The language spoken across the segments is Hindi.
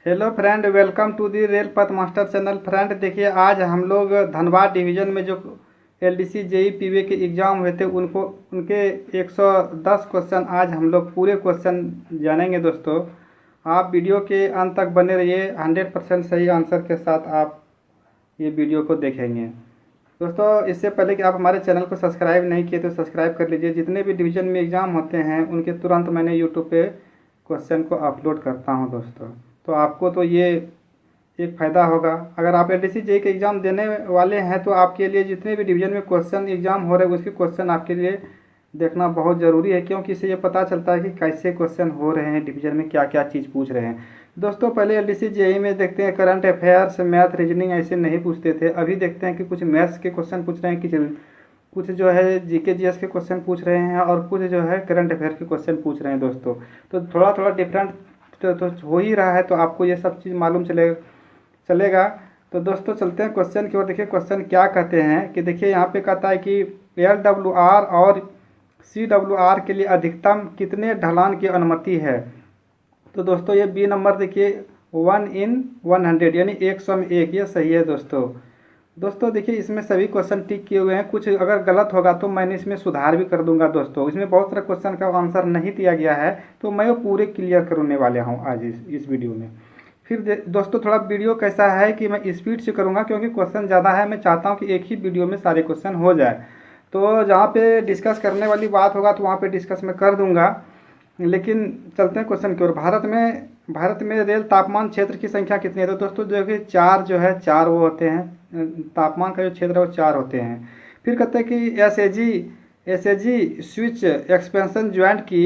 Hello friend, welcome to the rail Path master channel. Friend देखिए, आज हम लोग धनबाद डिवीज़न में जो एलडीसी जेई पीवे के एग्ज़ाम हुए थे उनके 110 क्वेश्चन आज हम लोग पूरे क्वेश्चन जानेंगे। दोस्तों, आप वीडियो के अंत तक बने रहिए। 100% सही आंसर के साथ आप ये वीडियो को देखेंगे। दोस्तों, इससे पहले कि आप हमारे चैनल को सब्सक्राइब नहीं किए तो सब्सक्राइब कर लीजिए। जितने भी डिवीज़न में एग्ज़ाम होते हैं उनके तुरंत मैंने यूट्यूब पे क्वेश्चन को अपलोड करता हूं। दोस्तों, तो आपको तो ये एक फ़ायदा होगा। अगर आप एलडीसी जेई के एग्ज़ाम देने वाले हैं तो आपके लिए जितने भी डिवीज़न में क्वेश्चन एग्ज़ाम हो रहे हैं उसके क्वेश्चन आपके लिए देखना बहुत ज़रूरी है, क्योंकि इससे ये पता चलता है कि कैसे क्वेश्चन हो रहे हैं, डिवीज़न में क्या क्या चीज़ पूछ रहे हैं। दोस्तों, पहले एलडीसी जेई में देखते हैं करंट अफेयर्स, मैथ, रीजनिंग ऐसे नहीं पूछते थे। अभी देखते हैं कि कुछ मैथ्स के क्वेश्चन पूछ रहे हैं, कुछ जो है जीके जीएस के क्वेश्चन पूछ रहे हैं और कुछ जो है करंट अफेयर के क्वेश्चन पूछ रहे हैं। दोस्तों, तो थोड़ा थोड़ा डिफरेंट तो हो ही रहा है, तो आपको ये सब चीज़ मालूम चलेगा। तो दोस्तों, चलते हैं क्वेश्चन की ओर। देखिए क्वेश्चन क्या कहते हैं कि देखिए यहाँ पे कहता है कि LWR और CWR के लिए अधिकतम कितने ढलान की अनुमति है। तो दोस्तों, ये बी नंबर देखिए 1/100 यानी 100 में 1, ये सही है। दोस्तों देखिए, इसमें सभी क्वेश्चन टिक किए हुए हैं। कुछ अगर गलत होगा तो मैंने इसमें सुधार भी कर दूंगा। दोस्तों, इसमें बहुत सारे क्वेश्चन का आंसर नहीं दिया गया है, तो मैं वो पूरे क्लियर करने वाले हूँ आज इस वीडियो में। फिर दोस्तों, थोड़ा वीडियो कैसा है कि मैं स्पीड से करूँगा, क्योंकि क्वेश्चन ज़्यादा है। मैं चाहता हूँ कि एक ही वीडियो में सारे क्वेश्चन हो जाए। तो जहाँ पे डिस्कस करने वाली बात होगा तो वहाँ पे डिस्कस मैं कर दूँगा। लेकिन चलते हैं क्वेश्चन की ओर। भारत में रेल तापमान क्षेत्र की संख्या कितनी है। तो दोस्तों देखिए, चार वो होते हैं, तापमान का जो क्षेत्र है वो 4 होते हैं। फिर कहते हैं कि एसएजी स्विच एक्सपेंशन ज्वाइंट की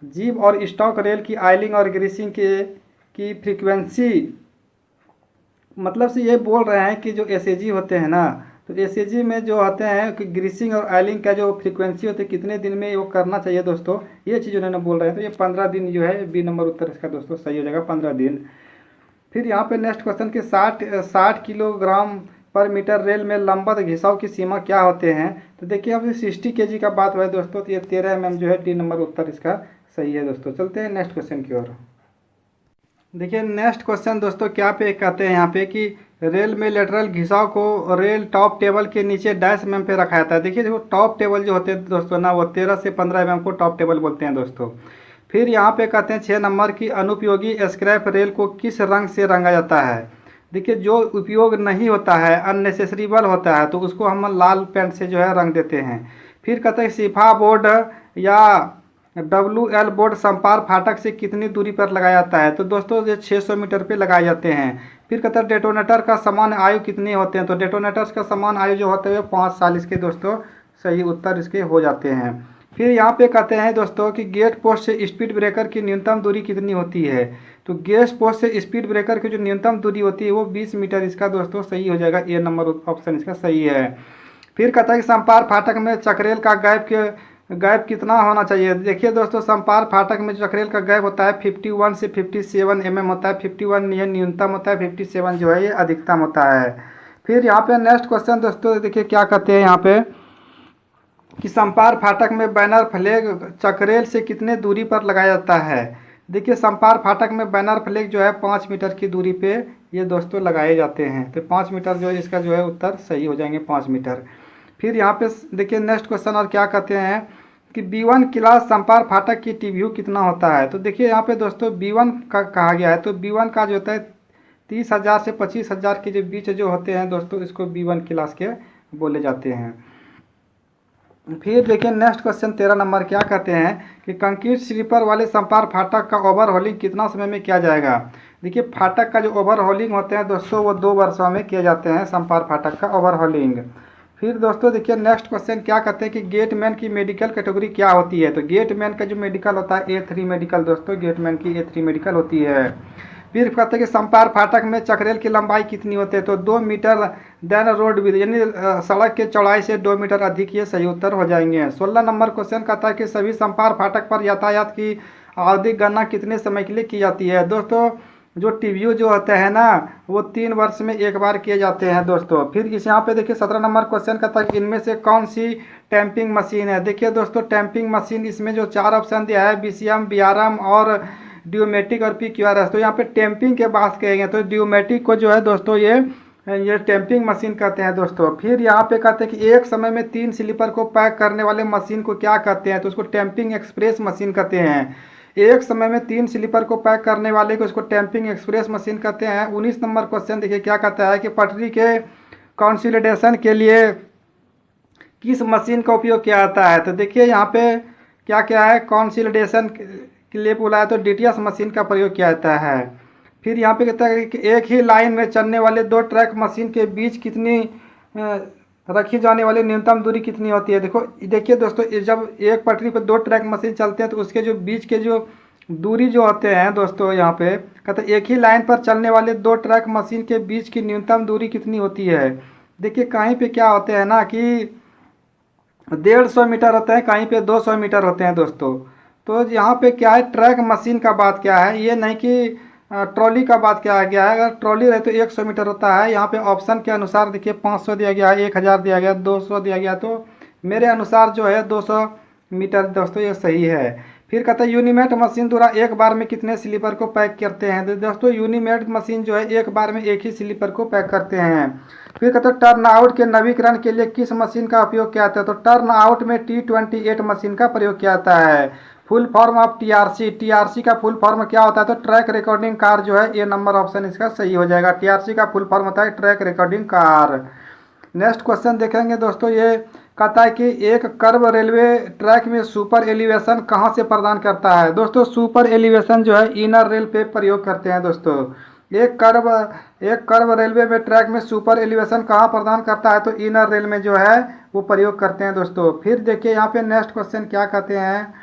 जीब और स्टॉक रेल की आइलिंग और ग्रीसिंग की फ्रीक्वेंसी, मतलब से ये बोल रहे हैं कि जो एसएजी होते हैं ना, तो एसएजी में जो होते हैं कि ग्रीसिंग और आयलिंग का जो फ्रीक्वेंसी होती है कितने दिन में वो करना चाहिए। दोस्तों, ये चीज़ उन्होंने बोल रहे हैं, तो ये 15 दिन जो है बी नंबर उत्तर इसका दोस्तों सही हो जाएगा, 15 दिन। फिर यहाँ पे नेक्स्ट क्वेश्चन कि 60 किलोग्राम पर मीटर रेल में लंबवत घिसाव की सीमा क्या होते हैं। तो देखिए, अब 60 kg का बात हुआ है दोस्तों, तो ये 13 mm जो है डी नंबर उत्तर इसका सही है। दोस्तों, चलते हैं नेक्स्ट क्वेश्चन की ओर। देखिए नेक्स्ट क्वेश्चन दोस्तों क्या पे कहते हैं यहाँ पे कि रेल में लेटरल घिसाव को रेल टॉप टेबल के नीचे डैश mm पे रखा जाता है। देखिए जो टॉप टेबल जो होते हैं दोस्तों ना, वो 13 से 15 mm को टॉप टेबल बोलते हैं। दोस्तों, फिर यहाँ पे कहते हैं 6 नंबर की अनुपयोगी स्क्रैप रेल को किस रंग से रंगा जाता है। देखिए, जो उपयोग नहीं होता है, अननेसेसरीबल होता है, तो उसको हम लाल पेंट से जो है रंग देते हैं। फिर कहते हैं सिफा बोर्ड या WL बोर्ड संपार फाटक से कितनी दूरी पर लगाया जाता है। तो दोस्तों, ये 600 मीटर पे लगाए जाते हैं। फिर कहते हैं डेटोनेटर का समान आयु कितने होते हैं। तो डेटोनेटर्स का समान आयु जो होते हैं 5 साल इसके दोस्तों सही उत्तर इसके हो जाते हैं। फिर यहाँ पे कहते हैं दोस्तों कि गेट पोस्ट से स्पीड ब्रेकर की न्यूनतम दूरी कितनी होती है। तो गेट पोस्ट से स्पीड ब्रेकर की जो न्यूनतम दूरी होती है वो 20 मीटर इसका दोस्तों सही हो जाएगा, ए नंबर ऑप्शन इसका सही है। फिर कहता है कि संपार फाटक में चक्रेल का गैप कितना होना चाहिए। देखिए दोस्तों, संपार फाटक में चक्रेल का गैप होता है 51 से 57 mm होता है। 51 ये न्यूनतम होता है, 57 जो है ये अधिकतम होता है। फिर यहाँ पे नेक्स्ट क्वेश्चन दोस्तों देखिए क्या कहते हैं यहाँ पे कि संपार फाटक में बैनर फ्लैग चक्रेल से कितने दूरी पर लगाया जाता है। देखिए, संपार फाटक में बैनर फ्लैग जो है 5 मीटर की दूरी पे ये दोस्तों लगाए जाते हैं। तो 5 मीटर जो है इसका जो है उत्तर सही हो जाएंगे, 5 मीटर। फिर यहाँ पे देखिए नेक्स्ट क्वेश्चन और क्या कहते हैं कि B1 क्लास संपार फाटक की टीव्यू कितना होता है। तो देखिए यहाँ पे दोस्तों B1 का कहा गया है, तो B1 का जो होता है 30,000 से 25,000 के जो बीच जो होते हैं दोस्तों, इसको B1 क्लास के बोले जाते हैं। फिर देखिए नेक्स्ट क्वेश्चन 13 नंबर क्या कहते हैं कि कंक्रीट स्लीपर वाले संपार फाटक का ओवरहॉलिंग कितना समय में किया जाएगा। देखिए, फाटक का जो ओवरहॉलिंग होते हैं दोस्तों वो 2 वर्षों में किए जाते हैं, संपार फाटक का ओवरहॉलिंग। फिर दोस्तों देखिए नेक्स्ट क्वेश्चन क्या कहते हैं कि गेटमैन की मेडिकल कैटेगरी क्या होती है। तो गेटमैन का जो मेडिकल होता है A3 मेडिकल दोस्तों, गेटमैन की A3 मेडिकल होती है। फिर कहते हैं कि संपार फाटक में चक्रेल की लंबाई कितनी होती है। तो 2 मीटर देन रोड विद, यानी सड़क के चौड़ाई से 2 मीटर अधिक, ये सही उत्तर हो जाएंगे। 16 नंबर क्वेश्चन कहता है कि सभी संपार फाटक पर यातायात की आवधिक गणना कितने समय के लिए की जाती है। दोस्तों, जो टीवीयू जो होते हैं ना वो 3 वर्ष में एक बार किए जाते हैं दोस्तों। फिर इस यहाँ पे देखिए 17 नंबर क्वेश्चन कहता है कि इनमें से कौन सी टैंपिंग मशीन है। देखिए दोस्तों, टैंपिंग मशीन इसमें जो 4 ऑप्शन दिया है BCM, BRM और ड्यूमेटिक और PQRS। तो यहाँ पे टेम्पिंग के बात करेंगे तो ड्यूमेटिक को जो है दोस्तों ये टेम्पिंग मशीन कहते हैं दोस्तों। फिर यहाँ पे कहते हैं कि एक समय में 3 स्लीपर को पैक करने वाले मशीन को क्या कहते हैं, तो उसको टेम्पिंग एक्सप्रेस मशीन कहते हैं। एक समय में 3 स्लीपर को पैक करने वाले को इसको टेम्पिंग एक्सप्रेस मशीन कहते हैं। 19 नंबर क्वेश्चन देखिए क्या कहता है कि पटरी के कंसोलिडेशन के लिए किस मशीन का उपयोग किया जाता है। तो देखिए यहाँ पे क्या क्या है, कंसोलिडेशन के लिए बोला है तो DTS मशीन का प्रयोग किया जाता है। फिर यहाँ पे कहता है कि एक ही लाइन में चलने वाले 2 ट्रैक मशीन के बीच कितनी रखी जाने वाली न्यूनतम दूरी कितनी होती है। देखिए दोस्तों, जब एक पटरी पर 2 ट्रैक मशीन चलते हैं तो उसके जो बीच के जो दूरी जो होते हैं दोस्तों, यहाँ पे कहते हैं एक ही लाइन पर चलने वाले 2 ट्रैक मशीन के बीच की न्यूनतम दूरी कितनी होती है। देखिए कहीं पे क्या होते हैं ना कि 150 मीटर होते हैं, कहीं पे 200 मीटर होते हैं दोस्तों। तो यहाँ पे क्या है, ट्रैक मशीन का बात क्या है, ये नहीं कि ट्रॉली का बात क्या गया है। अगर ट्रॉली रहे तो 100 मीटर होता है। यहाँ पे ऑप्शन के अनुसार देखिए 500 दिया गया है, 1000 दिया गया, 200 दिया गया, तो मेरे अनुसार जो है 200 मीटर दोस्तों ये सही है। फिर कहते हैं यूनिमेट मशीन द्वारा एक बार में कितने स्लीपर को पैक करते हैं। तो दोस्तों यूनिमेट मशीन जो है एक बार में एक ही स्लीपर को पैक करते हैं। फिर कहते हैं टर्न आउट के नवीकरण के लिए किस मशीन का उपयोग किया जाता है। तो टर्न आउट में T28 मशीन का प्रयोग किया जाता है। फुल फॉर्म ऑफ TRC का फुल फॉर्म क्या होता है, तो ट्रैक रिकॉर्डिंग कार जो है, ये नंबर ऑप्शन इसका सही हो जाएगा। TRC का फुल फॉर्म होता है track recording car. Next question देखेंगे दोस्तों, ये कहता है कि एक कर्व रेलवे ट्रैक में सुपर एलिवेशन कहाँ से प्रदान करता है। दोस्तों सुपर एलिवेशन जो है इनर रेल पे प्रयोग करते हैं दोस्तों। एक कर्व रेलवे में ट्रैक में सुपर एलिवेशन कहाँ प्रदान करता है, तो इनर रेल में जो है वो प्रयोग करते हैं दोस्तों। फिर देखिए यहाँ पे नेक्स्ट क्वेश्चन क्या कहते हैं।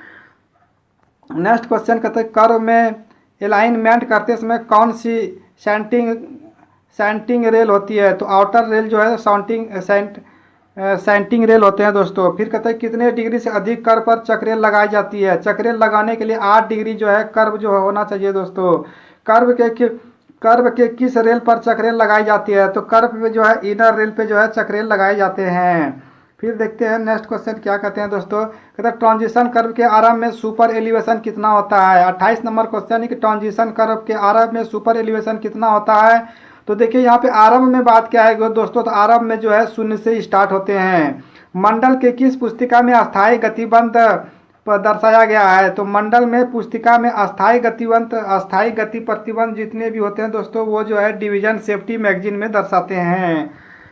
नेक्स्ट क्वेश्चन कहते हैं कर्व में अलाइनमेंट करते समय कौन सी सेंटिंग रेल होती है। तो आउटर रेल जो है सेंटिंग रेल होते हैं दोस्तों। फिर कहते हैं कितने डिग्री से अधिक कर्व पर चक्रेल लगाई जाती है। चक्रेल लगाने के लिए 8 डिग्री जो है कर्व जो होना चाहिए दोस्तों। कर्व के किस रेल पर चक्रेल लगाई जाती है, तो कर्व पे जो है इनर रेल पे जो है चक्रेल लगाए जाते हैं। फिर देखते हैं नेक्स्ट क्वेश्चन क्या कहते हैं दोस्तों। कहते हैं ट्रांजिशन कर्व के आरंभ में सुपर एलिवेशन कितना होता है। 28 नंबर क्वेश्चन है कि ट्रांजिशन कर्व के आरंभ में सुपर एलिवेशन कितना होता है। तो देखिए यहाँ पे आरंभ में बात क्या है दोस्तों, तो आरंभ में जो है 0 से स्टार्ट होते हैं। मंडल के किस पुस्तिका में अस्थायी गतिबंध दर्शाया गया है। तो मंडल में पुस्तिका में अस्थायी गति प्रतिबंध जितने भी होते हैं दोस्तों, वो जो है डिवीजन सेफ्टी मैगजीन में दर्शाते हैं।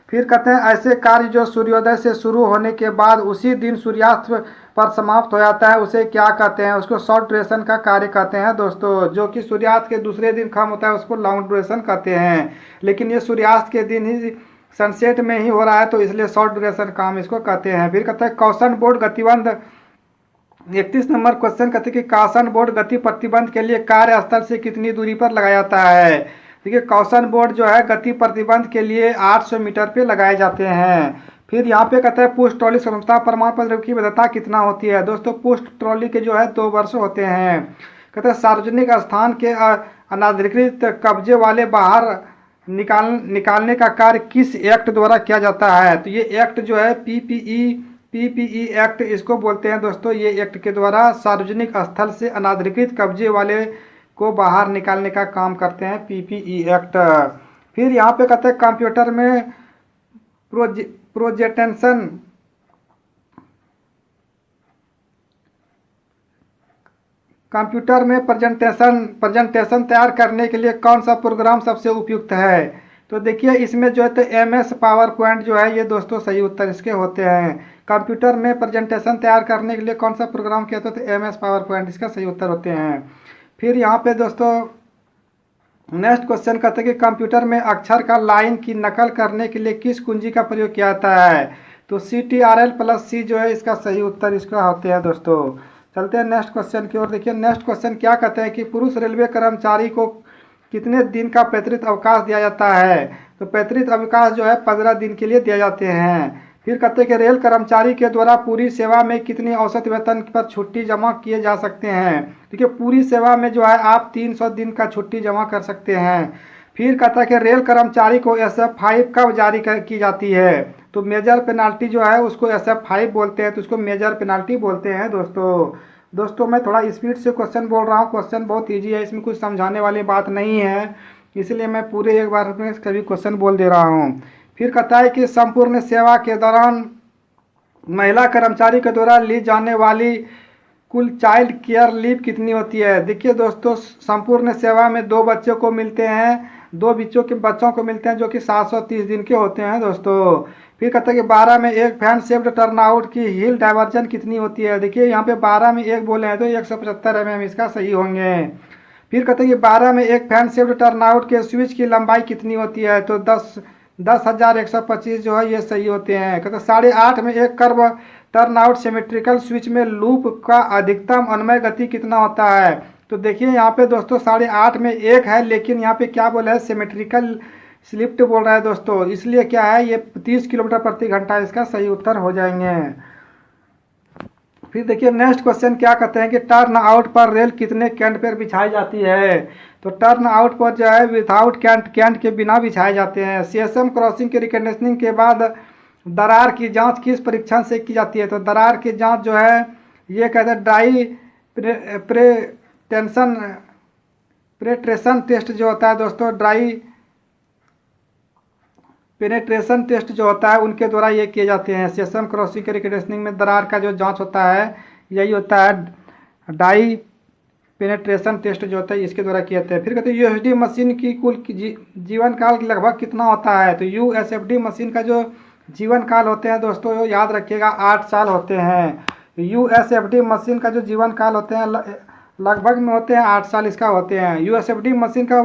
फिर कहते हैं ऐसे कार्य जो सूर्योदय से शुरू होने के बाद उसी दिन सूर्यास्त पर समाप्त हो जाता है, उसे क्या कहते हैं। उसको शॉर्ट ड्यूरेशन का कार्य कहते हैं दोस्तों। जो कि सूर्यास्त के दूसरे दिन खत्म होता है उसको लॉन्ग ड्यूरेशन कहते हैं, लेकिन ये सूर्यास्त के दिन ही सनसेट में ही हो रहा है तो इसलिए शॉर्ट ड्यूरेशन काम इसको कहते हैं। फिर कहते हैं कॉशन बोर्ड गतिबंध 31 नंबर क्वेश्चन कहते हैं कि कॉशन बोर्ड गति प्रतिबंध के लिए कार्यस्थल से कितनी दूरी पर लगाया जाता है। देखिए कॉशन बोर्ड जो है गति प्रतिबंध के लिए 800 मीटर पे लगाए जाते हैं। फिर यहाँ पे कहते हैं पुश ट्रॉली क्षमता प्रमाण पत्र की वैधता कितना होती है। दोस्तों पुश ट्रॉली के जो है 2 वर्ष होते हैं। कहते हैं सार्वजनिक स्थान के अनाधिकृत कब्जे वाले बाहर निकालने का कार्य किस एक्ट द्वारा किया जाता है। तो ये एक्ट जो है पीपीई एक्ट इसको बोलते हैं दोस्तों। ये एक्ट के द्वारा सार्वजनिक स्थल से अनाधिकृत कब्जे वाले को बाहर निकालने का काम करते हैं, पीपीई एक्ट। फिर यहाँ पे कहते हैं कंप्यूटर में प्रेजेंटेशन तैयार करने के लिए कौन सा प्रोग्राम सबसे उपयुक्त है। तो देखिए इसमें जो है तो MS पावर पॉइंट जो है ये दोस्तों सही उत्तर इसके होते हैं। कंप्यूटर में प्रेजेंटेशन तैयार करने के लिए कौन सा प्रोग्राम किया तो MS पावर पॉइंट इसका सही उत्तर होते हैं। फिर यहाँ पे दोस्तों नेक्स्ट क्वेश्चन कहते हैं कि कंप्यूटर में अक्षर का लाइन की नकल करने के लिए किस कुंजी का प्रयोग किया जाता है। तो CTRL+C जो है इसका सही उत्तर इसका होते हैं दोस्तों। चलते हैं नेक्स्ट क्वेश्चन की ओर। देखिए नेक्स्ट क्वेश्चन क्या कहते हैं कि पुरुष रेलवे कर्मचारी को कितने दिन का पैतृक अवकाश दिया जाता है। तो पैतृक अवकाश जो है 15 दिन के लिए दिए जाते हैं। फिर कहते हैं कि रेल कर्मचारी के द्वारा पूरी सेवा में कितनी औसत वेतन पर छुट्टी जमा किए जा सकते हैं। देखिए पूरी सेवा में जो है आप 300 दिन का छुट्टी जमा कर सकते हैं। फिर कहता है कि रेल कर्मचारी को SF5 कब जारी की जाती है। तो मेजर पेनाल्टी जो है उसको SF5 बोलते हैं, तो उसको मेजर पेनाल्टी बोलते हैं दोस्तों। दोस्तों मैं थोड़ा स्पीड से क्वेश्चन बोल रहा हूँ, क्वेश्चन बहुत ईजी है, इसमें कुछ समझाने वाली बात नहीं है, इसलिए मैं पूरे एक बार में सभी क्वेश्चन बोल दे रहा हूँ। फिर कहता है कि संपूर्ण सेवा के दौरान महिला कर्मचारी के द्वारा ली जाने वाली कुल चाइल्ड केयर लीव कितनी होती है। देखिए दोस्तों, संपूर्ण सेवा में दो बच्चों को मिलते हैं, दो बच्चों को मिलते हैं जो कि 730 दिन के होते हैं दोस्तों। फिर कहते हैं कि 12 में एक फैन शेप्ड टर्नआउट की हिल डाइवर्जन कितनी होती है। देखिए यहाँ पे 12 में एक बोले हैं तो 175 mm इसका सही होंगे। फिर कहते हैं कि 12 में एक फैन शेप्ड टर्नआउट के स्विच की लंबाई कितनी होती है, तो 10,125 जो है ये सही होते हैं। कहते हैं 8.5 में एक कर्व टर्नआउट सिमेट्रिकल स्विच में लूप का अधिकतम अनुमेय गति कितना होता है। तो देखिए यहाँ पे दोस्तों 8.5 में एक है, लेकिन यहाँ पे क्या बोला है, सिमेट्रिकल स्लिप्ट बोल रहा है दोस्तों, इसलिए क्या है ये 30 किलोमीटर प्रति घंटा इसका सही उत्तर हो जाएंगे। फिर देखिए नेक्स्ट क्वेश्चन क्या कहते हैं कि टर्न आउट पर रेल कितने कैंट पर बिछाई जाती है। तो टर्न आउट पर जो है विदाउट कैंट के बिना बिछाए जाते हैं। सीएसएम क्रॉसिंग के रिकंडीशनिंग के बाद दरार की जांच किस परीक्षण से की जाती है। तो दरार की जांच जो है ये कहते हैं डाई पेनेट्रेशन टेस्ट जो होता है दोस्तों, ड्राई पेनेट्रेशन टेस्ट जो होता है उनके द्वारा ये किए जाते हैं। सीएसएम क्रॉसिंग के रिकंडीशनिंग में दरार का जो जांच होता है यही होता है डाई पेनेट्रेशन टेस्ट जो होता है इसके द्वारा किए जाते हैं। फिर कहते हैं यूएसडी मशीन की कुल जीवन काल लगभग कितना होता है। तो यूएसएफडी मशीन का जो जीवन काल होते हैं दोस्तों याद रखिएगा 8 साल होते हैं। यूएसएफडी मशीन का जो जीवन काल होते हैं लगभग में होते हैं 8 साल इसका होते हैं। यूएसएफडी मशीन का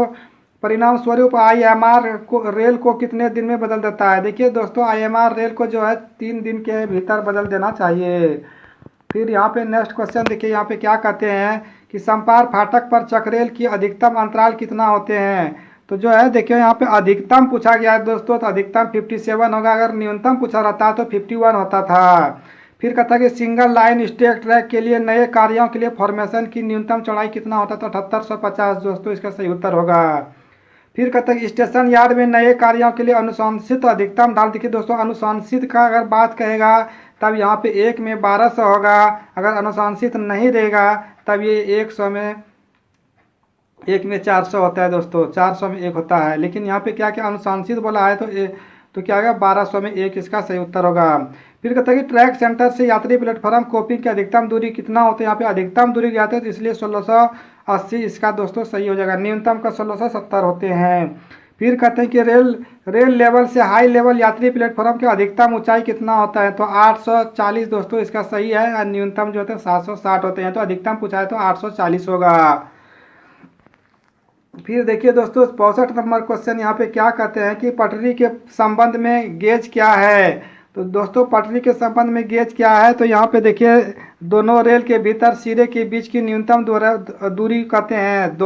परिणाम स्वरूप आईएमआर को रेल को कितने दिन में बदल देता है। देखिए दोस्तों आईएमआर रेल को जो है 3 दिन के भीतर बदल देना चाहिए। फिर यहाँ पे नेक्स्ट क्वेश्चन देखिए, यहाँ पे क्या कहते हैं कि समपार फाटक पर चक्रेल की अधिकतम अंतराल कितना होते हैं। तो जो है देखिए यहाँ पे अधिकतम पूछा गया है दोस्तों, तो अधिकतम 57 होगा, अगर न्यूनतम पूछा रहता तो 51 होता था। फिर कहता है कि सिंगल लाइन स्टेट ट्रैक के लिए नए कार्यों के लिए फॉर्मेशन की न्यूनतम चौड़ाई कितना होता है। तो 7850 दोस्तों इसका सही उत्तर होगा। फिर कहता है कि स्टेशन यार्ड में नए कार्यों के लिए अनुशंसित अधिकतम ढाल। देखिए दोस्तों अनुशंसित का अगर बात कहेगा तब यहाँ पे 1 में 1200 होगा, अगर अनुशंसित नहीं रहेगा तब ये 1 में 400 होता है दोस्तों, 400 में 1 होता है। लेकिन यहाँ पे क्या क्या अनुशंसित बोला है तो क्या होगा 1200 में 1 इसका सही उत्तर होगा। फिर कहता है कि ट्रैक सेंटर से यात्री प्लेटफॉर्म कोपिंग की अधिकतम दूरी कितना होती है। यहाँ पे अधिकतम दूरी जाते हैं तो इसलिए 1680 इसका दोस्तों सही हो जाएगा, न्यूनतम का 1670 होते हैं। फिर कहते हैं कि रेल लेवल से हाई लेवल यात्री प्लेटफॉर्म की अधिकतम ऊंचाई कितना होता है। तो 840 दोस्तों इसका सही है, और न्यूनतम जो होते हैं 760 होते हैं। तो अधिकतम पूछा है तो 840 होगा। फिर देखिए दोस्तों 65 नंबर क्वेश्चन यहाँ पे क्या कहते हैं कि पटरी के संबंध में गेज क्या है। तो दोस्तों पटरी के संबंध में गेज क्या है, तो यहाँ पे देखिए दोनों रेल के भीतर सिरे के बीच की न्यूनतम दूरी कहते हैं।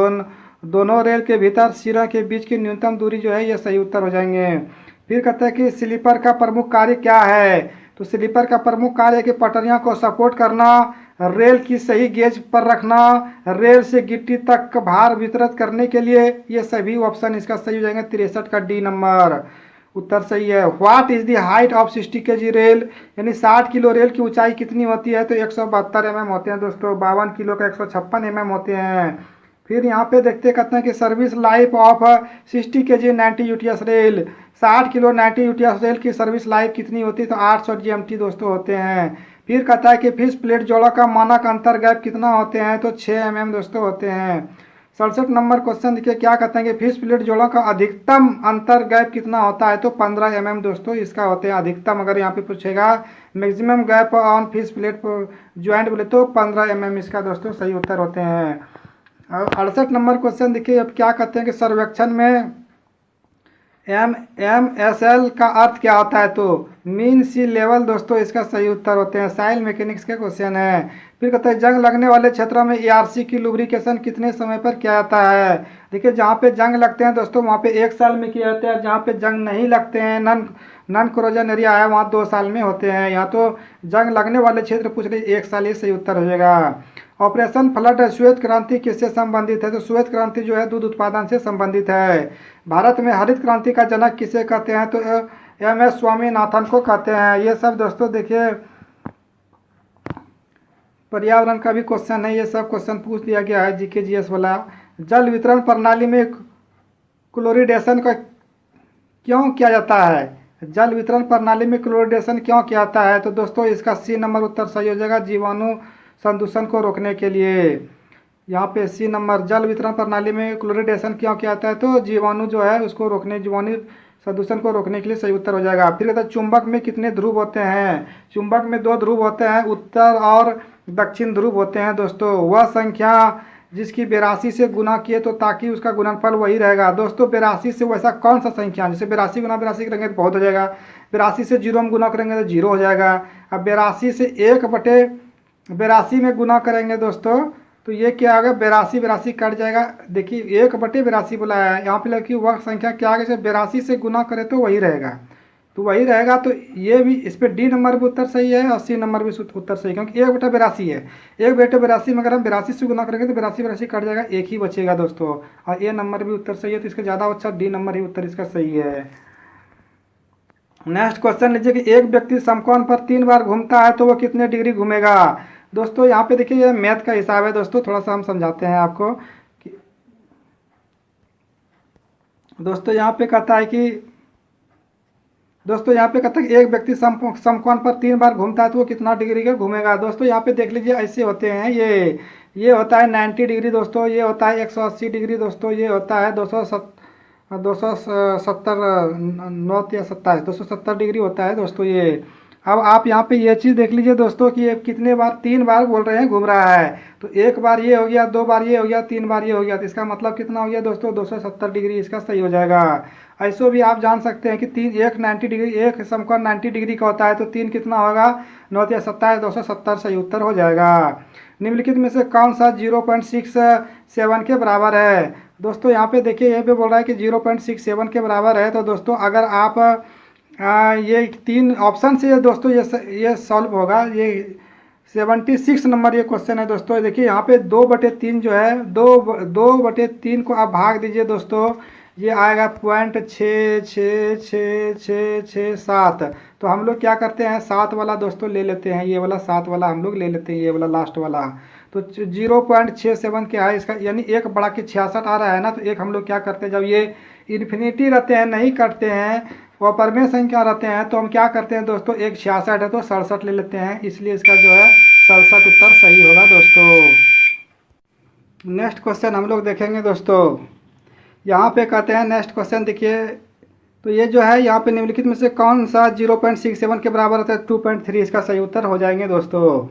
दोनों रेल के भीतर सिरा के बीच की न्यूनतम दूरी जो है ये सही उत्तर हो जाएंगे। फिर कहते हैं कि स्लीपर का प्रमुख कार्य क्या है। तो स्लीपर का प्रमुख कार्य है कि पटरियों को सपोर्ट करना, रेल की सही गेज पर रखना, रेल से गिट्टी तक का भार वितरित करने के लिए, ये सभी ऑप्शन इसका सही हो जाएंगे। 63 का डी नंबर उत्तर सही है। What is the height of 60 kg rail, यानी 60 किलो रेल की ऊंचाई कितनी होती है। तो 172 mm होते हैं दोस्तों, 52 किलो का 156 mm होते हैं। फिर यहाँ पे देखते कहते हैं कि service life of 60 kg 90 UTS rail, 60 kilo 90 UTS rail की सर्विस लाइफ कितनी होती है। तो 800 GMT दोस्तों होते हैं। फिर कहता है कि फिश प्लेट जोड़ा का मानक अंतर गैप कितना होते हैं। तो 6 mm दोस्तों होते हैं। 67 नंबर क्वेश्चन देखिए क्या कहते हैं कि फिश प्लेट जोड़ों का अधिकतम अंतर गैप कितना होता है। तो 15 mm दोस्तों इसका होते हैं अधिकतम। अगर यहाँ पे पूछेगा maximum gap on fish plate joint बोले तो 15 mm इसका दोस्तों सही उत्तर होते हैं। और 68 नंबर क्वेश्चन देखिए अब क्या कहते हैं कि सर्वेक्षण में MSL का अर्थ क्या होता है। तो मीन सी लेवल दोस्तों इसका सही उत्तर होते हैं। साइल मैकेनिक्स के क्वेश्चन है। फिर कहते हैं जंग लगने वाले क्षेत्रों में ARC की लुब्रिकेशन कितने समय पर किया जाता है। देखिए जहाँ पे जंग लगते हैं दोस्तों वहाँ पे 1 साल में किया जाता है, जहाँ पे जंग नहीं लगते हैं नॉन कोरोजन एरिया है वहाँ 2 साल में होते हैं। यहाँ तो जंग लगने वाले क्षेत्र पूछ रहे 1 साल, ये सही उत्तर हो जाएगा। ऑपरेशन फ्लड श्वेत क्रांति किससे संबंधित है। तो श्वेत क्रांति जो है दूध उत्पादन से संबंधित है। भारत में हरित क्रांति का जनक किसे कहते हैं। तो MS स्वामीनाथन को कहते हैं। ये सब दोस्तों देखिए पर्यावरण का भी क्वेश्चन है, ये सब क्वेश्चन पूछ दिया गया है जीके जीएस वाला। जल वितरण प्रणाली में क्लोरीडेशन का क्यों किया जाता है? जल वितरण प्रणाली में क्लोरीडेशन क्यों किया जाता है? तो दोस्तों इसका सी नंबर उत्तर सही हो जाएगा, जीवाणु संदूषण को रोकने के लिए। यहाँ पे सी नंबर, जल वितरण प्रणाली में क्लोरीडेशन क्यों किया जाता है? तो जीवाणु जो है उसको रोकने, जीवाणु प्रदूषण को रोकने के लिए सही उत्तर हो जाएगा। फिर कहता है चुंबक में कितने ध्रुव होते हैं? चुंबक में 2 ध्रुव होते हैं, उत्तर और दक्षिण ध्रुव होते हैं दोस्तों। वह संख्या जिसकी 82 से गुना किए तो ताकि उसका गुणनफल वही रहेगा। दोस्तों 82 से वैसा कौन सा संख्या, जैसे 82 गुना 82 करेंगे तो बहुत हो जाएगा, 82 से 0 में गुना करेंगे तो 0 हो जाएगा। अब 82 से 1/82 में गुना करेंगे दोस्तों तो ये क्या आएगा, 82 कट जाएगा। देखिए 1/82 बोला है, यहाँ पे लड़की वह संख्या क्या आगे से 82 से गुना करे तो वही रहेगा, तो वही रहेगा। तो ये भी, इस पर डी नंबर भी उत्तर सही है और सी नंबर भी उत्तर सही है, क्योंकि 1/82 है। 1/82 में अगर हम 82 से गुना करेंगे तो 82 कट जाएगा, एक ही बचेगा दोस्तों। और ए नंबर भी उत्तर सही है, तो इसका ज़्यादा अच्छा डी नंबर ही उत्तर इसका सही है। नेक्स्ट क्वेश्चन लीजिए कि एक व्यक्ति समकोण पर 3 बार घूमता है तो वो कितने डिग्री घूमेगा? दोस्तों यहाँ पे देखिए ये मैथ का हिसाब है दोस्तों, थोड़ा सा हम समझाते हैं आपको कि दोस्तों यहाँ पे कहता है कि एक व्यक्ति समकोण पर 3 बार घूमता है तो वो कितना डिग्री का घूमेगा? दोस्तों यहाँ पे देख लीजिए ऐसे होते हैं, ये होता है 90 डिग्री दोस्तों, ये होता है 180 डिग्री दोस्तों, ये होता है 270 डिग्री होता है दोस्तों ये। अब आप यहाँ पे ये चीज़ देख लीजिए दोस्तों कि ये कितने बार, 3 बार बोल रहे हैं घूम रहा है, तो 1 बार ये हो गया, 2 बार ये हो गया, 3 बार ये हो गया, तो इसका मतलब कितना हो गया दोस्तों 270 डिग्री इसका सही हो जाएगा। ऐसे भी आप जान सकते हैं कि एक 90 डिग्री, एक समकोण 90 डिग्री का होता है तो 3 कितना होगा, 9 या 27, 270 सही उत्तर हो जाएगा। निम्नलिखित में से कौन सा 0.67 के बराबर है? दोस्तों यहाँ पे देखिए, यहाँ पे बोल रहा है कि 0.67 के बराबर है, तो दोस्तों अगर आप ये 3 ऑप्शन से दोस्तों ये सॉल्व होगा। ये 76 नंबर ये क्वेश्चन है दोस्तों। देखिए यहाँ पे 2/3 जो है, 2/3 को आप भाग दीजिए दोस्तों, ये आएगा 0.6666667। तो हम लोग क्या करते हैं, 7 वाला दोस्तों ले लेते हैं, ये वाला 7 वाला हम लोग ले लेते हैं, ये वाला लास्ट वाला। तो 0.67 क्या है इसका, यानी 1 बढ़ा के 66 आ रहा है ना, तो एक हम लोग क्या करते हैं, जब ये इन्फिनिटी रहते हैं, नहीं कटते हैं, वो परमेय संख्या रहते हैं, तो हम क्या करते हैं दोस्तों, एक 66 है तो 67 ले लेते हैं, इसलिए इसका जो है 67 उत्तर सही होगा दोस्तों। नेक्स्ट क्वेश्चन हम लोग देखेंगे दोस्तों, यहाँ पे कहते हैं नेक्स्ट क्वेश्चन देखिए, तो ये जो है यहाँ पे निम्नलिखित में से कौन सा 0.67 के बराबर होता है? 2.3 इसका सही उत्तर हो जाएंगे दोस्तों।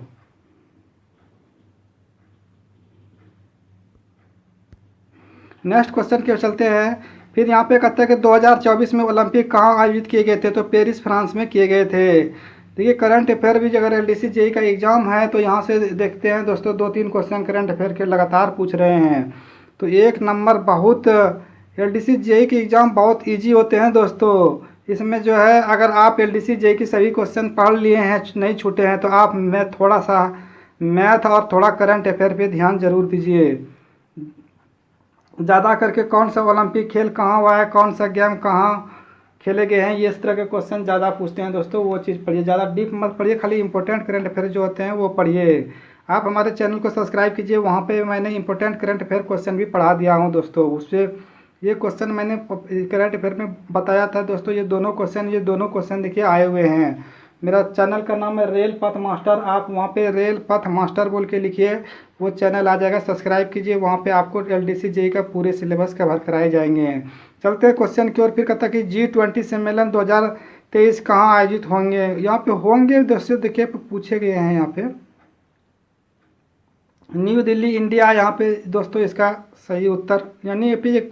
नेक्स्ट क्वेश्चन की ओर चलते हैं। फिर यहाँ पे कहते हैं कि 2024 में ओलंपिक कहाँ आयोजित किए गए थे? तो पेरिस फ्रांस में किए गए थे। देखिए करंट अफेयर भी अगर एलडीसी जेई का एग्जाम है तो यहाँ से देखते हैं दोस्तों, 2-3 क्वेश्चन करंट अफेयर के लगातार पूछ रहे हैं। तो 1 नंबर, बहुत एलडीसी जेई के एग्ज़ाम बहुत ईजी होते हैं दोस्तों। इसमें जो है अगर आप एलडीसी जेई की सभी क्वेश्चन पढ़ लिए हैं, नहीं छूटे हैं, तो आप थोड़ा सा मैथ और थोड़ा करंट अफेयर पे ध्यान जरूर दीजिए। ज़्यादा करके कौन सा ओलंपिक खेल कहाँ हुआ है, कौन सा गेम कहाँ खेले गए हैं, ये इस तरह के क्वेश्चन ज़्यादा पूछते हैं दोस्तों, वो चीज़ पढ़िए, ज़्यादा डीप मत पढ़िए, खाली इंपॉर्टेंट करंट अफेयर जो होते हैं वो पढ़िए। आप हमारे चैनल को सब्सक्राइब कीजिए, वहाँ पे मैंने इंपॉर्टेंट करंट अफेयर क्वेश्चन भी पढ़ा दिया हूँ दोस्तों। उससे ये क्वेश्चन मैंने करंट अफेयर में बताया था दोस्तों, ये दोनों क्वेश्चन देखिए आए हुए हैं। मेरा चैनल का नाम है रेल पथ मास्टर, आप वहाँ पे रेल पथ मास्टर बोल के लिखिए, वो चैनल आ जाएगा, सब्सक्राइब कीजिए, वहाँ पे आपको एलडीसी जेई का पूरे सिलेबस कवर कराए जाएंगे। चलते हैं क्वेश्चन की ओर। फिर कहता है कि G20 सम्मेलन 2023 कहाँ आयोजित होंगे? यहाँ पे होंगे दोस्तों, देखिए पूछे गए हैं यहाँ पे न्यू दिल्ली इंडिया, यहाँ पे दोस्तों इसका सही उत्तर, यानी ये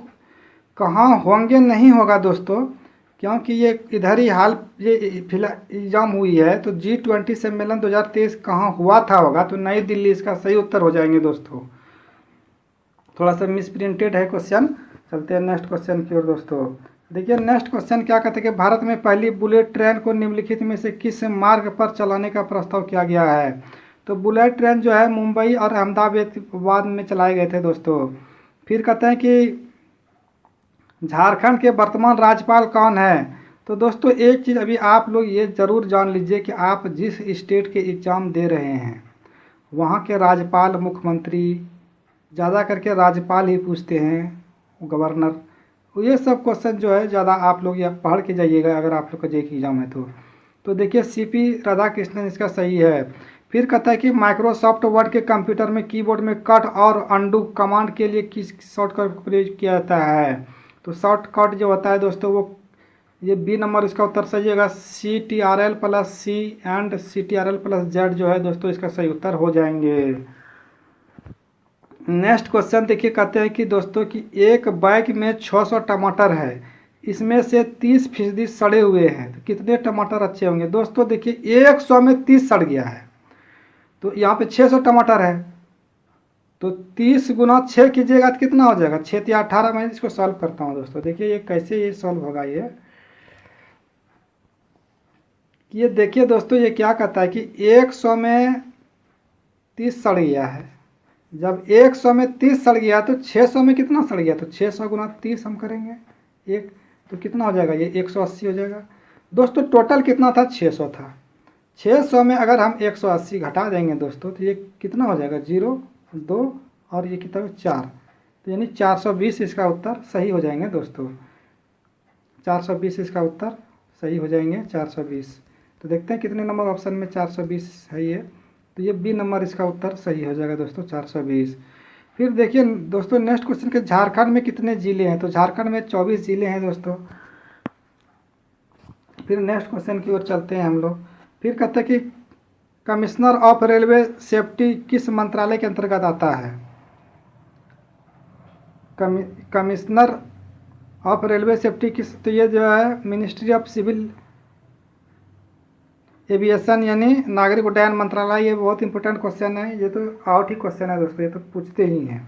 कहाँ होंगे नहीं होगा दोस्तों, क्योंकि ये इधर ही हाल ये फिलहाल एग्जाम हुई है। तो G20 सम्मेलन 2023 कहाँ हुआ था होगा, तो नई दिल्ली इसका सही उत्तर हो जाएंगे दोस्तों। थोड़ा सा मिसप्रिंटेड है क्वेश्चन। चलते हैं नेक्स्ट क्वेश्चन की ओर दोस्तों। देखिए नेक्स्ट क्वेश्चन क्या कहते हैं कि भारत में पहली बुलेट ट्रेन को निम्नलिखित में से किस मार्ग पर चलाने का प्रस्ताव किया गया है? तो बुलेट ट्रेन जो है मुंबई और अहमदाबाद में चलाए गए थे दोस्तों। फिर कहते हैं कि झारखंड के वर्तमान राज्यपाल कौन है? तो दोस्तों एक चीज़ अभी आप लोग ये ज़रूर जान लीजिए कि आप जिस स्टेट के एग्ज़ाम दे रहे हैं वहाँ के राज्यपाल, मुख्यमंत्री, ज़्यादा करके राज्यपाल ही पूछते हैं, गवर्नर। ये सब क्वेश्चन जो है ज़्यादा आप लोग या पढ़ के जाइएगा अगर आप लोग का जेईई एग्जाम है तो देखिए सीपी राधाकृष्णन इसका सही है। फिर कहता है कि माइक्रोसॉफ्ट वर्ड के कंप्यूटर में कीबोर्ड में कट और अंडू कमांड के लिए किस शॉर्टकट का प्रयोग किया जाता है? तो शॉर्टकट जो होता है दोस्तों वो ये बी नंबर इसका उत्तर सही होगा। CTRL+C एंड CTRL+Z जो है दोस्तों इसका सही उत्तर हो जाएंगे। नेक्स्ट क्वेश्चन देखिए, कहते हैं कि दोस्तों कि एक बैग में 600 टमाटर है, इसमें से 30% सड़े हुए हैं, तो कितने टमाटर अच्छे होंगे? दोस्तों देखिए 100 में 30 सड़ गया है, तो यहाँ पे 600 टमाटर है, तो 30 गुना 6 कीजिएगा तो कितना हो जाएगा? 6 या 18। मैं इसको सॉल्व करता हूँ दोस्तों। देखिए ये कैसे ये सॉल्व होगा ये देखिए दोस्तों, ये क्या कहता है कि 100 में 30 सड़ गया है। जब 100 में 30 सड़ गया तो 600 में कितना सड़ गया? तो 600 गुना 30 हम करेंगे एक, तो कितना हो जाएगा? ये 180 हो जाएगा। दोस्तों टोटल कितना था? 600 था। 600 में अगर हम 180 घटा देंगे दोस्तों तो ये कितना हो जाएगा? 0, 2 और ये कितना? 4। तो यानी 420 इसका उत्तर सही हो जाएंगे दोस्तों। 420 इसका उत्तर सही हो जाएंगे, 420। तो देखते हैं कितने नंबर ऑप्शन में 420 सही है। तो ये बी नंबर इसका उत्तर सही हो जाएगा दोस्तों, 420। फिर देखिए दोस्तों नेक्स्ट क्वेश्चन के झारखंड में कितने ज़िले हैं? तो झारखंड में 24 ज़िले हैं दोस्तों। फिर नेक्स्ट क्वेश्चन की ओर चलते हैं हम लोग। फिर कहते हैं कि कमिश्नर ऑफ रेलवे सेफ्टी किस मंत्रालय के अंतर्गत आता है? कमिश्नर ऑफ रेलवे सेफ्टी किस, तो ये जो है मिनिस्ट्री ऑफ सिविल एविएशन यानी नागरिक उड्डयन मंत्रालय। ये बहुत इंपॉर्टेंट क्वेश्चन है, ये तो आउट ही क्वेश्चन है दोस्तों, ये तो पूछते ही हैं।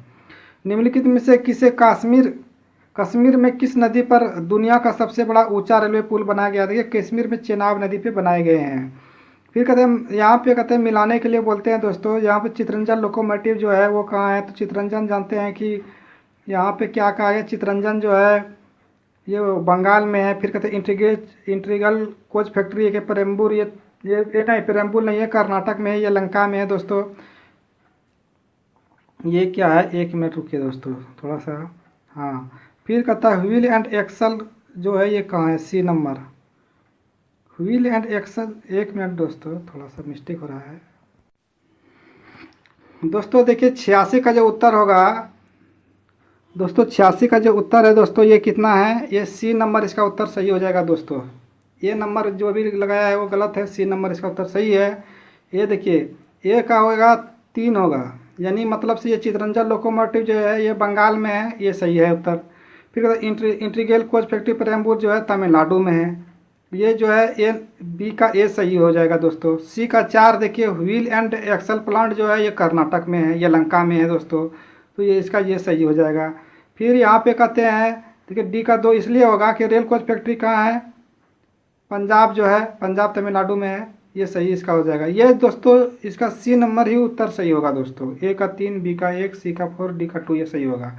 निम्नलिखित में से किसे कश्मीर में किस नदी पर दुनिया का सबसे बड़ा ऊंचा रेलवे पुल बनाया गया? देखिए कश्मीर में चेनाब नदी पे बनाए गए हैं। फिर कहते हैं यहाँ पे कहते हैं मिलाने के लिए बोलते हैं दोस्तों, यहाँ पे चितरंजन लोकोमोटिव जो है वो कहाँ है? तो चितरंजन जानते हैं कि यहाँ पे क्या कहा है, चितरंजन जो है ये बंगाल में है। फिर कहते हैं इंटीग्रल कोच फैक्ट्री है पेरम्बूर, ये नहीं पेरम्बूर नहीं है, कर्नाटक में है, ये लंका में है दोस्तों। ये क्या है? 1 मिनट रुकिए दोस्तों थोड़ा सा। हाँ फिर कहता है व्हील एंड एक्सल जो है ये कहाँ है? C number wheel and axle. 1 minute दोस्तों थोड़ा सा मिस्टेक हो रहा है दोस्तों। देखिए 86 का जो उत्तर होगा दोस्तों, 86 का जो उत्तर है दोस्तों ये कितना है? ये सी नंबर इसका उत्तर सही हो जाएगा दोस्तों। ये नंबर जो भी लगाया है वो गलत है, सी नंबर इसका उत्तर सही है। ये देखिए ए का होगा 3 होगा, यानी मतलब से ये चितरंजन लोकोमोटिव जो है ये बंगाल में है, ये सही है उत्तर। फिर इंटीग्रल कोच फैक्ट्री पेरम्बूर जो है तमिलनाडु में है, ये जो है ए बी का ए सही हो जाएगा दोस्तों। सी का 4 देखिए व्हील एंड एक्सल प्लांट जो है ये कर्नाटक में है, ये लंका में है दोस्तों, तो ये इसका ये सही हो जाएगा। फिर यहाँ पे कहते हैं देखिए डी का 2 इसलिए होगा कि रेल कोच फैक्ट्री कहाँ है? पंजाब जो है, पंजाब तमिलनाडु में है, ये सही इसका हो जाएगा। ये दोस्तों इसका सी नंबर ही उत्तर सही होगा दोस्तों। ए का 3, बी का 1, सी का 4, डी का 2 ये सही होगा।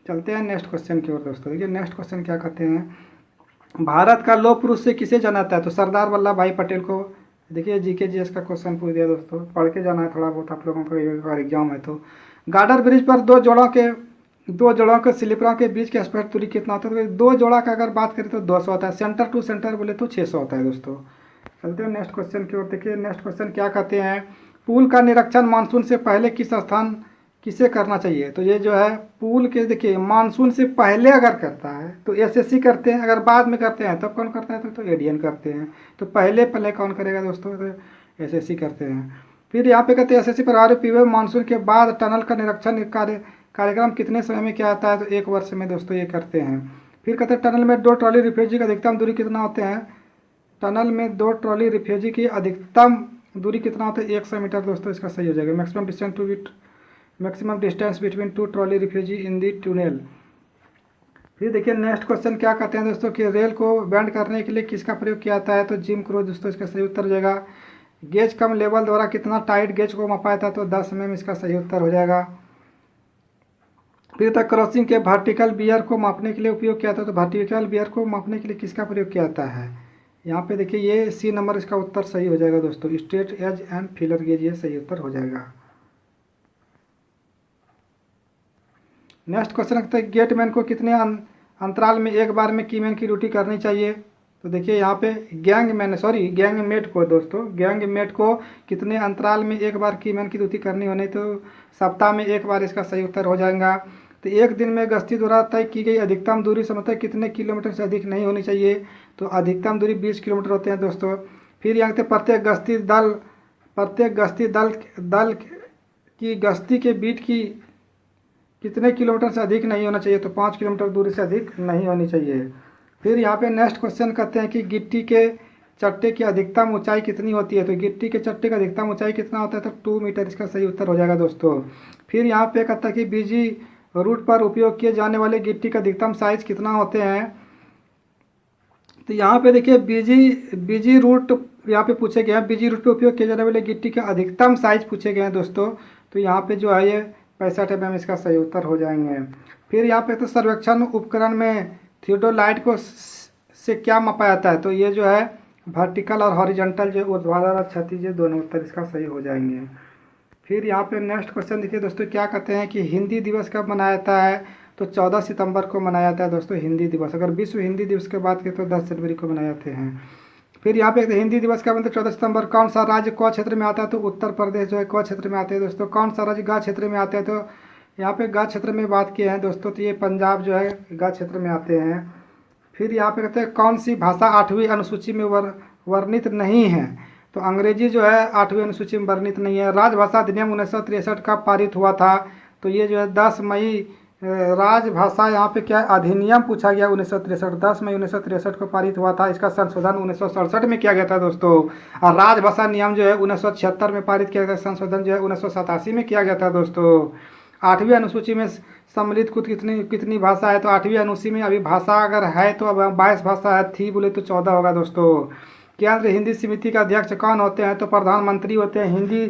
चलते हैं नेक्स्ट क्वेश्चन की ओर दोस्तों। देखिए नेक्स्ट क्वेश्चन क्या कहते हैं, भारत का लौह पुरुष से किसे जाना जाता है? तो सरदार वल्लभ भाई पटेल को। देखिए जीके जीएस का क्वेश्चन पूछ दिया दोस्तों, पढ़ के जाना है थोड़ा बहुत आप लोगों का एग्जाम है तो। गार्डर ब्रिज पर दो जोड़ों के स्लीपरों के बीच की स्पर्श दूरी कितना होता है? तो 2 जोड़ा का अगर बात करें तो 200 होता है, सेंटर टू सेंटर बोले तो 600 होता है दोस्तों। चलते हैं नेक्स्ट क्वेश्चन की ओर। देखिए नेक्स्ट क्वेश्चन क्या कहते हैं, पुल का निरीक्षण मानसून से पहले किसे करना चाहिए? तो ये जो है पुल के देखिए मानसून से पहले अगर करता है तो एसएससी करते हैं, अगर बाद में करते हैं तब कौन करता है? तो एडीएन करते हैं। तो पहले कौन करेगा दोस्तों? तो एसएससी करते हैं। फिर यहाँ पे कहते हैं एसएससी प्रभारी पीवे मानसून के बाद टनल का निरीक्षण कार्यक्रम कितने समय में किया जाता है? तो 1 वर्ष में दोस्तों ये करते हैं। फिर कहते हैं टनल में 2 ट्रॉली रिफ्यूजी की अधिकतम दूरी कितना होते हैं? टनल में 2 ट्रॉली रिफ्यूजी की अधिकतम दूरी कितना होता है? 100 मीटर दोस्तों, इसका सही हो जाएगा। Maximum distance between 2 trolley refugee in the tunnel. फिर देखिए नेक्स्ट क्वेश्चन क्या कहते हैं दोस्तों कि रेल को बैंड करने के लिए किसका प्रयोग किया जाता है? तो जिम क्रो दोस्तों, इसका सही उत्तर हो जाएगा। गेज कम लेवल द्वारा कितना टाइट गेज को मापा जाता है? तो 10 mm इसका सही उत्तर हो जाएगा। फिर तक क्रॉसिंग के वर्टिकल बियर को मापने के लिए उपयोग किया जाता है, तो वर्टिकल बियर को मापने के लिए किसका प्रयोग किया जाता है? यहाँ पे देखिए ये सी नंबर इसका उत्तर सही हो जाएगा दोस्तों। Straight edge and feeler gauge ये सही उत्तर हो जाएगा। नेक्स्ट क्वेश्चन रखते हैं गेटमैन को कितने अंतराल में एक बार में कीमैन की ड्यूटी करनी चाहिए। तो देखिए यहाँ पे गैंगमेट को दोस्तों, गैंगमेट को कितने अंतराल में एक बार कीमैन की ड्यूटी करनी होनी, तो सप्ताह में एक बार इसका सही उत्तर हो जाएगा। तो एक दिन में गश्ती द्वारा तय की गई अधिकतम दूरी से मतलब कितने किलोमीटर से अधिक नहीं होनी चाहिए, तो अधिकतम दूरी 20 किलोमीटर होते हैं दोस्तों। फिर यहाँ पे प्रत्येक गश्ती दल की गश्ती के बीच की कितने किलोमीटर से अधिक नहीं होना चाहिए, तो 5 किलोमीटर दूरी से अधिक नहीं होनी चाहिए। फिर यहाँ पे नेक्स्ट क्वेश्चन कहते हैं कि गिट्टी के चट्टे की अधिकतम ऊंचाई कितनी होती है, तो गिट्टी के चट्टे का अधिकतम ऊंचाई कितना होता है, तो 2 मीटर इसका सही उत्तर हो जाएगा दोस्तों। फिर यहाँ पे कहता है कि बीजी रूट पर उपयोग किए जाने वाले गिट्टी का अधिकतम साइज कितना होते हैं। तो यहाँ पे देखिए बीजी रूट यहाँ पे पूछे गए हैं, बीजी रूट पे उपयोग किए जाने वाले गिट्टी के अधिकतम साइज पूछे गए हैं दोस्तों। तो यहाँ पे जो है ये 65 mm इसका सही उत्तर हो जाएंगे। फिर यहाँ पे तो सर्वेक्षण उपकरण में थियोडोलाइट को से क्या मापा जाता है, तो ये जो है वर्टिकल और हॉरिजॉन्टल जो ऊर्ध्वाधर और क्षैतिज दोनों उत्तर इसका सही हो जाएंगे। फिर यहाँ पे नेक्स्ट क्वेश्चन देखिए दोस्तों, क्या कहते हैं कि हिंदी दिवस कब मनाया जाता है, तो 14 सितंबर को मनाया जाता है दोस्तों हिंदी दिवस। अगर विश्व हिंदी दिवस की बात करें तो 10 जनवरी को मनाए जाते हैं। फिर यहाँ पे हिंदी दिवस का मतलब 14 सितंबर, कौन सा राज्य क क्षेत्र में आता है, तो उत्तर प्रदेश जो है क क्षेत्र में आते हैं दोस्तों। कौन सा राज्य ग क्षेत्र में आते हैं, तो यहाँ पे ग क्षेत्र में बात किए हैं दोस्तों, तो ये पंजाब जो है ग क्षेत्र में आते हैं। फिर यहाँ पे कहते हैं कौन सी भाषा 8वीं अनुसूची में वर्णित नहीं है, तो अंग्रेजी जो है 8वीं अनुसूची में वर्णित नहीं है। राजभाषा अधिनियम 1963 का पारित हुआ था, तो ये जो है 10 मई राजभाषा यहाँ पे क्या अधिनियम पूछा गया 1963, 10 मई 1963 को पारित हुआ था। इसका संशोधन 1967 में किया गया था दोस्तों। और राजभाषा नियम जो है 1976 में पारित किया गया था, संशोधन जो है 1987 में किया गया था दोस्तों। 8वीं अनुसूची में सम्मिलित कुल कितनी भाषा है, तो 8वीं अनुसूची में अभी भाषा अगर है तो अब 22 भाषा है, थी बोले तो 14 होगा दोस्तों। केंद्र हिंदी समिति का अध्यक्ष कौन होते हैं, तो प्रधानमंत्री होते हैं। हिंदी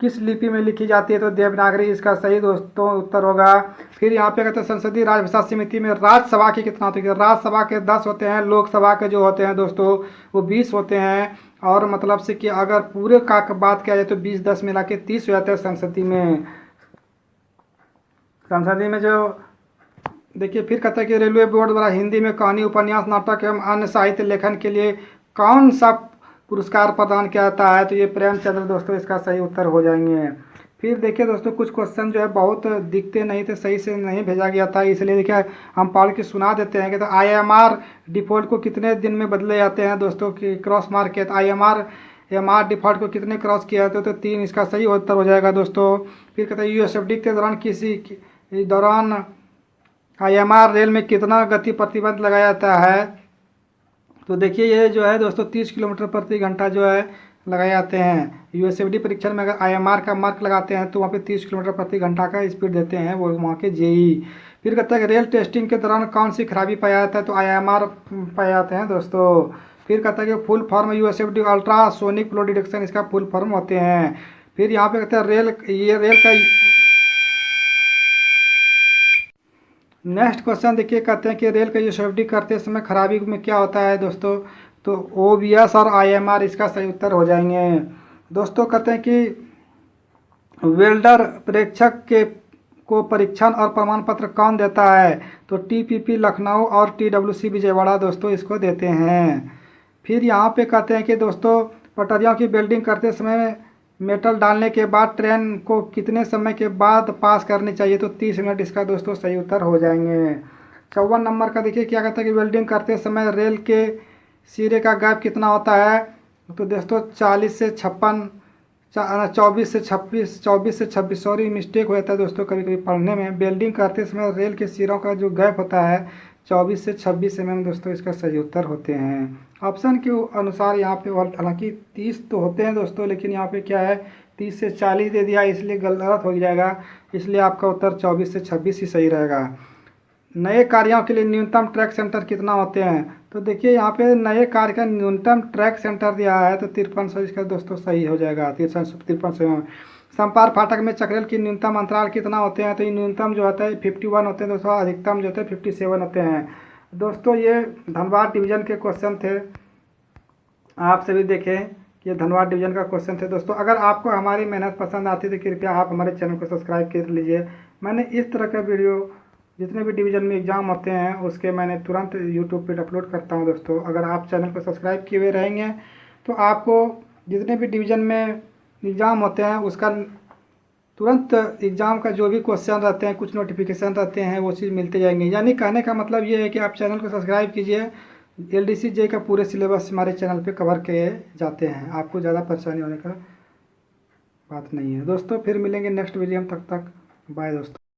किस लिपि में लिखी जाती है, तो देवनागरी इसका सही दोस्तों उत्तर होगा। फिर यहाँ पे कहते हैं संसदीय राजभाषा समिति में राज्यसभा की कितना होती है, राज्यसभा के 10 होते हैं, लोकसभा के जो होते हैं दोस्तों वो 20 होते हैं। और मतलब से कि अगर पूरे का बात किया जाए तो 20-10 मिला के 30 हो जाते हैं संसदीय में जो देखिए। फिर कहता है कि रेलवे बोर्ड द्वारा हिंदी में कहानी, उपन्यास, नाटक एवं अन्य साहित्य लेखन के लिए कौन सा पुरस्कार प्रदान किया जाता है, तो ये प्रेमचंद्र दोस्तों इसका सही उत्तर हो जाएंगे। फिर देखिए दोस्तों कुछ क्वेश्चन जो है बहुत दिखते नहीं थे, सही से नहीं भेजा गया था, इसलिए देखिए हम पढ़ के सुना देते हैं कि तो IMR डिफ़ॉल्ट को कितने दिन में बदले जाते हैं दोस्तों की क्रॉस मार्क के, तो IMR डिफ़ॉल्ट को कितने क्रॉस किया जाते हैं, तो 3 इसका सही उत्तर हो जाएगा दोस्तों। फिर कहते हैं USFD के दौरान IMR रेल में कितना गति प्रतिबंध लगाया जाता है, तो देखिए ये जो है दोस्तों 30 किलोमीटर प्रति घंटा जो है लगाए जाते हैं। USFD परीक्षण में अगर IMR का मार्क लगाते हैं तो वहाँ पे 30 किलोमीटर प्रति घंटा का स्पीड देते हैं वो वहाँ के JE। फिर कहता है कि रेल टेस्टिंग के दौरान कौन सी खराबी पाया जाता है, तो IMR पाए जाते हैं दोस्तों। फिर कहता है कि full form USFD ultrasonic flow detection इसका फुल फॉर्म होते हैं। फिर यहाँ पे कहते हैं रेल का नेक्स्ट क्वेश्चन देखिए, कहते हैं कि रेल का USFD करते समय खराबी में क्या होता है दोस्तों, तो OBS और IMR इसका सही उत्तर हो जाएंगे दोस्तों। कहते हैं कि वेल्डर परीक्षक को परीक्षण और प्रमाण पत्र कौन देता है, तो TPP लखनऊ और TWC विजयवाड़ा दोस्तों इसको देते हैं। फिर यहाँ पे कहते हैं कि दोस्तों पटरियों की वेल्डिंग करते समय मेटल डालने के बाद ट्रेन को कितने समय के बाद पास करनी चाहिए, तो 30 मिनट इसका दोस्तों सही उत्तर हो जाएंगे। 54 नंबर का देखिए क्या कहता है कि वेल्डिंग करते समय रेल के सिरे का गैप कितना होता है, तो दोस्तों 24 से 26 सॉरी मिस्टेक हो जाता है दोस्तों कभी कभी पढ़ने में। वेल्डिंग करते समय रेल के सिरों का जो गैप होता है 24 से 26 mm दोस्तों इसका सही उत्तर होते हैं। ऑप्शन के अनुसार यहाँ पे हालांकि 30 तो होते हैं दोस्तों, लेकिन यहाँ पे क्या है 30 से 40 दे दिया इसलिए गलत हो जाएगा, इसलिए आपका उत्तर 24 से 26 ही सही रहेगा। नए कार्यों के लिए न्यूनतम ट्रैक सेंटर कितना होते हैं, तो देखिए यहाँ पे नए कार्य का न्यूनतम ट्रैक सेंटर दिया है तो 5300 इसका दोस्तों सही हो जाएगा 5300। संपार फाटक में चक्रेल की न्यूनतम अंतराल कितना होते हैं, तो ये न्यूनतम जो होता है 51 होते हैं दोस्तों, अधिकतम जो होते हैं 57 होते हैं दोस्तों। ये धनबाद डिवीज़न के क्वेश्चन थे, आप सभी देखें ये धनबाद डिवीज़न का क्वेश्चन थे दोस्तों। अगर आपको हमारी मेहनत पसंद आती है तो कृपया आप हमारे चैनल को सब्सक्राइब कर लीजिए। मैंने इस तरह का वीडियो जितने भी डिवीज़न में एग्ज़ाम होते हैं उसके मैंने तुरंत यूट्यूब पे अपलोड करता हूँ दोस्तों। अगर आप चैनल को सब्सक्राइब किए हुए रहेंगे तो आपको जितने भी डिवीज़न में एग्ज़ाम होते हैं उसका तुरंत एग्ज़ाम का जो भी क्वेश्चन रहते हैं, कुछ नोटिफिकेशन रहते हैं, वो चीज़ मिलते जाएंगे। यानी कहने का मतलब ये है कि आप चैनल को सब्सक्राइब कीजिए। एलडीसी जे का पूरे सिलेबस हमारे चैनल पे कवर किए जाते हैं, आपको ज़्यादा परेशानी होने का बात नहीं है दोस्तों। फिर मिलेंगे नेक्स्ट वीडियो में, तब तक बाय दोस्तों।